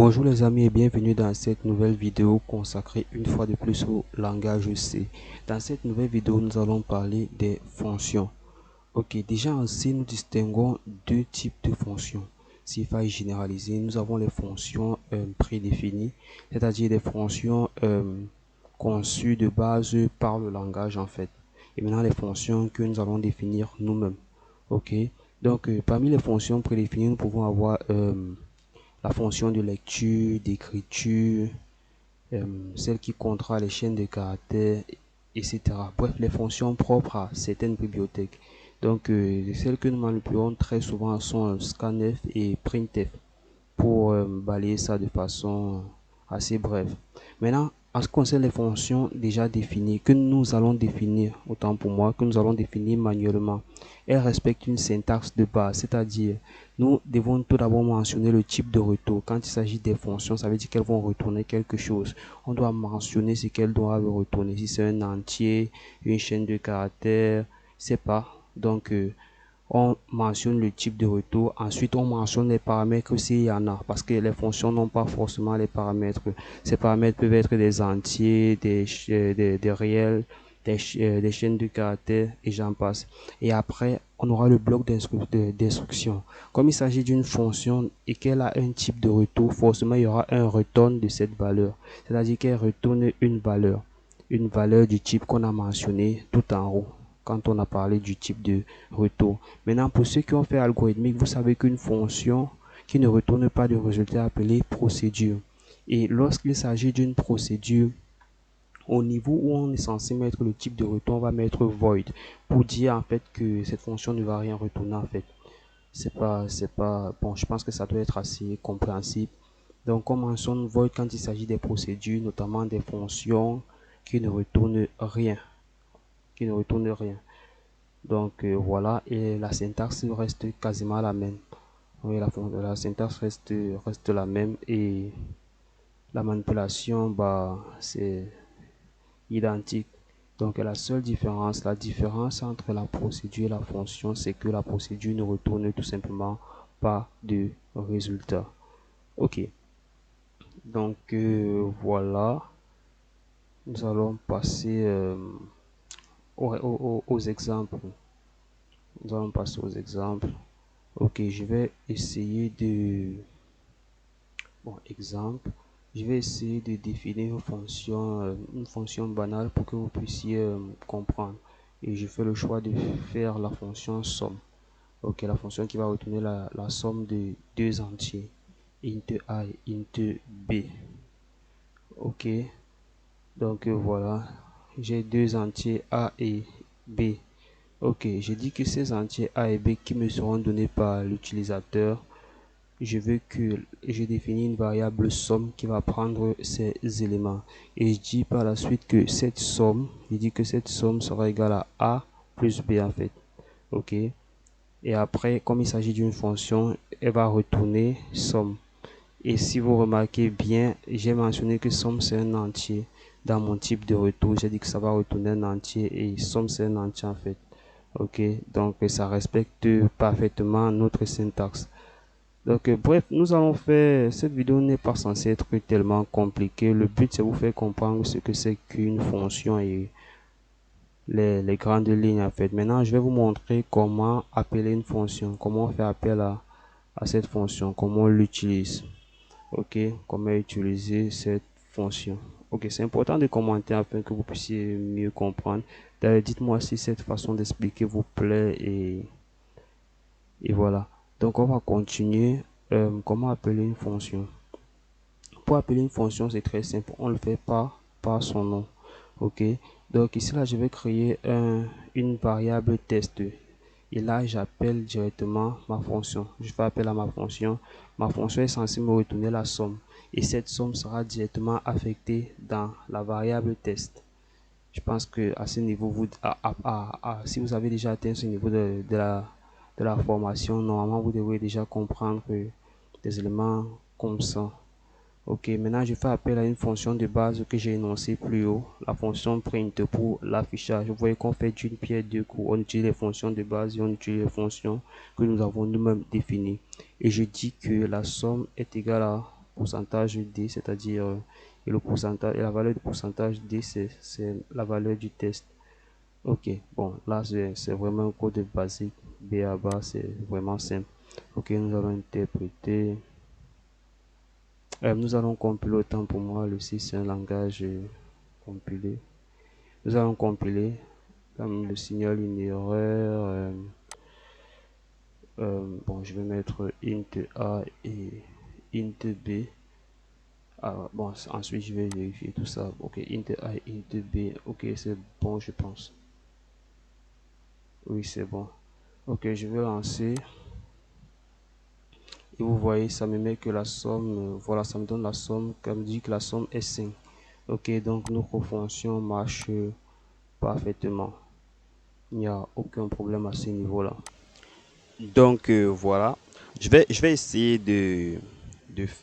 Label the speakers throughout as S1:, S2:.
S1: Bonjour les amis et bienvenue dans cette nouvelle vidéo consacrée une fois de plus au langage C. Dans cette nouvelle vidéo, nous allons parler des fonctions. Ok, déjà en C, nous distinguons deux types de fonctions. S'il fallait généraliser, nous avons les fonctions prédéfinies, c'est-à-dire des fonctions conçues de base par le langage en fait. Et maintenant les fonctions que nous allons définir nous-mêmes. Ok, donc parmi les fonctions prédéfinies, nous pouvons avoir la fonction de lecture, d'écriture, celle qui comptera les chaînes de caractères, etc. Bref, les fonctions propres à certaines bibliothèques. Donc, celles que nous manipulons très souvent sont scanf et printf pour balayer ça de façon assez brève. Maintenant, en ce qui concerne les fonctions déjà définies, que nous allons définir, autant pour moi, que nous allons définir manuellement, elles respectent une syntaxe de base, c'est-à-dire nous devons tout d'abord mentionner le type de retour. Quand il s'agit des fonctions, ça veut dire qu'elles vont retourner quelque chose. On doit mentionner ce qu'elles doivent retourner. Si c'est un entier, une chaîne de caractères, c'est pas. Donc, on mentionne le type de retour. Ensuite, on mentionne les paramètres s'il y en a, parce que les fonctions n'ont pas forcément les paramètres. Ces paramètres peuvent être des entiers, des réels, des chaînes de caractères, et j'en passe. Et après, on aura le bloc d'instruction. Comme il s'agit d'une fonction et qu'elle a un type de retour, forcément, il y aura un return de cette valeur. C'est-à-dire qu'elle retourne une valeur du type qu'on a mentionné tout en haut quand on a parlé du type de retour. Maintenant, pour ceux qui ont fait algorithmique, vous savez qu'une fonction qui ne retourne pas de résultat est appelée procédure. Et lorsqu'il s'agit d'une procédure, au niveau où on est censé mettre le type de retour, on va mettre void pour dire en fait que cette fonction ne va rien retourner en fait. Bon, je pense que ça doit être assez compréhensible. Donc, on mentionne void quand il s'agit des procédures, notamment des fonctions qui ne retournent rien, qui ne retournent rien. Donc voilà, et la syntaxe reste quasiment la même. Oui, la syntaxe reste la même et la manipulation, bah, c'est identique. Donc la différence entre la procédure et la fonction, c'est que la procédure ne retourne tout simplement pas de résultat. Ok, donc voilà, nous allons passer aux exemples. Nous allons passer aux exemples. Ok, je vais essayer de... Bon, exemple, je vais essayer de définir une fonction banale pour que vous puissiez comprendre. Et je fais le choix de faire la fonction somme. Ok, la fonction qui va retourner la somme de deux entiers, int a et int b. Ok, donc voilà, j'ai deux entiers a et b. Ok, j'ai dit que ces entiers a et b qui me seront donnés par l'utilisateur, je définis une variable somme qui va prendre ces éléments. Et je dis par la suite que cette somme, sera égale à A plus B en fait. Ok. Et après, comme il s'agit d'une fonction, elle va retourner somme. Et si vous remarquez bien, j'ai mentionné que somme c'est un entier. Dans mon type de retour, j'ai dit que ça va retourner un entier et somme c'est un entier en fait. Ok. Donc ça respecte parfaitement notre syntaxe. Donc, bref, nous allons faire, cette vidéo n'est pas censée être tellement compliquée. Le but, c'est vous faire comprendre ce que c'est qu'une fonction et les grandes lignes, en fait. Maintenant, je vais vous montrer comment appeler une fonction, comment faire appel à cette fonction, comment on l'utilise. Ok, comment utiliser cette fonction. Ok, c'est important de commenter afin que vous puissiez mieux comprendre. D'ailleurs, dites-moi si cette façon d'expliquer vous plaît et voilà. Donc, on va continuer. Comment appeler une fonction? Pour appeler une fonction, c'est très simple. On le fait par son nom. Ok. Donc ici, là, je vais créer une variable test. Et là, j'appelle directement ma fonction. Je fais appel à ma fonction. Ma fonction est censée me retourner la somme. Et cette somme sera directement affectée dans la variable test. Je pense que à ce niveau, si vous avez déjà atteint ce niveau de la formation, normalement, vous devrez déjà comprendre des éléments comme ça. Ok, maintenant je fais appel à une fonction de base que j'ai énoncée plus haut, la fonction print pour l'affichage. Vous voyez qu'on fait d'une pierre deux coups. On utilise les fonctions de base et on utilise les fonctions que nous avons nous-mêmes définies. Et je dis que la somme est égale à pourcentage d, c'est-à-dire et le pourcentage et la valeur du pourcentage d, c'est la valeur du test. Ok, bon, là c'est vraiment un code basique, B à bas, c'est vraiment simple. Ok, nous allons interpréter, nous allons compiler. Autant pour moi, le C c'est un langage compilé. Nous allons compiler, comme le signal une erreur. Bon, je vais mettre int a et int b. Bon, ensuite je vais vérifier tout ça. Ok, int a et int b. Ok, c'est bon, je pense. Oui, c'est bon. Ok, je vais lancer. Et vous voyez, ça me met que la somme, voilà, ça me donne la somme, comme dit que la somme est 5. Ok, donc notre fonction marche parfaitement. Il n'y a aucun problème à ce niveau-là. Donc voilà, je vais essayer de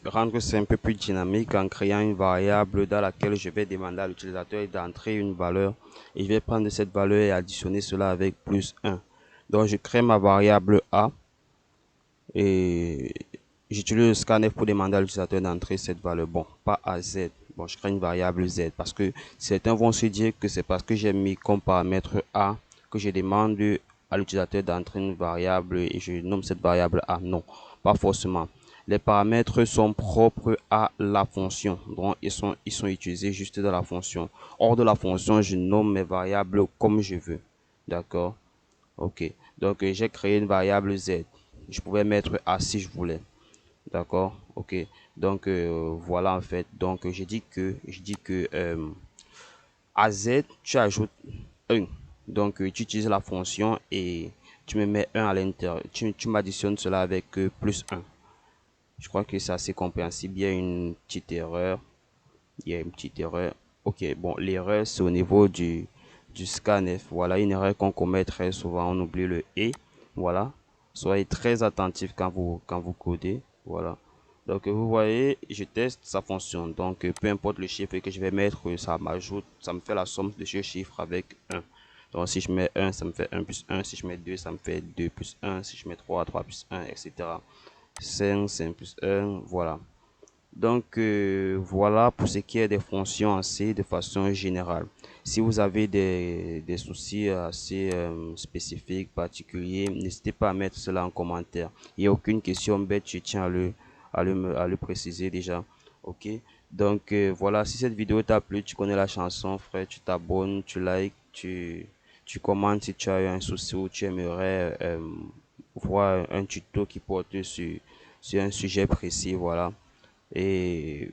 S1: rendre ça un peu plus dynamique en créant une variable dans laquelle je vais demander à l'utilisateur d'entrer une valeur et je vais prendre cette valeur et additionner cela avec plus 1. Donc je crée ma variable A et j'utilise le scanf pour demander à l'utilisateur d'entrer cette valeur. Bon, pas à Z. Bon, je crée une variable Z parce que certains vont se dire que c'est parce que j'ai mis comme paramètre A que je demande à l'utilisateur d'entrer une variable et je nomme cette variable A. Non, pas forcément. Les paramètres sont propres à la fonction. Donc, ils sont utilisés juste dans la fonction. Hors de la fonction, je nomme mes variables comme je veux. D'accord? Ok. Donc, j'ai créé une variable Z. Je pouvais mettre A si je voulais. D'accord? Ok. Donc, voilà en fait. Donc, je dis que à Z, tu ajoutes 1. Donc, tu utilises la fonction et tu me mets 1 à l'intérieur. Tu m'additionnes cela avec plus 1. Je crois que c'est assez compréhensible. Il y a une petite erreur. Il y a une petite erreur. Ok, bon, l'erreur, c'est au niveau du scanf. Voilà, une erreur qu'on commet très souvent. On oublie le « et ». Voilà. Soyez très attentif quand vous codez. Voilà. Donc, vous voyez, je teste, ça fonctionne. Donc, peu importe le chiffre que je vais mettre, ça m'ajoute, ça me fait la somme de ce chiffre avec 1. Donc, si je mets 1, ça me fait 1 plus 1. Si je mets 2, ça me fait 2 plus 1. Si je mets 3, 3 plus 1, etc. 5, 5 plus 1, voilà. Donc voilà pour ce qui est des fonctions en C de façon générale. Si vous avez des soucis assez spécifiques, particuliers, n'hésitez pas à mettre cela en commentaire. Il n'y a aucune question bête, je tiens à le préciser déjà. Ok. Donc voilà, si cette vidéo t'a plu, tu connais la chanson, frère, tu t'abonnes, tu likes, tu commentes si tu as eu un souci ou tu aimerais voir un tuto qui porte sur un sujet précis, voilà. Et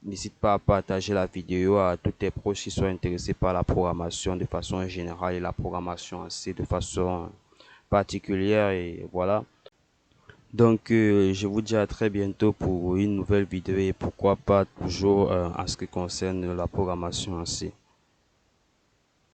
S1: n'hésite pas à partager la vidéo à tous tes proches qui sont intéressés par la programmation de façon générale et la programmation aussi de façon particulière. Et voilà. Donc, je vous dis à très bientôt pour une nouvelle vidéo et pourquoi pas toujours en ce qui concerne la programmation aussi.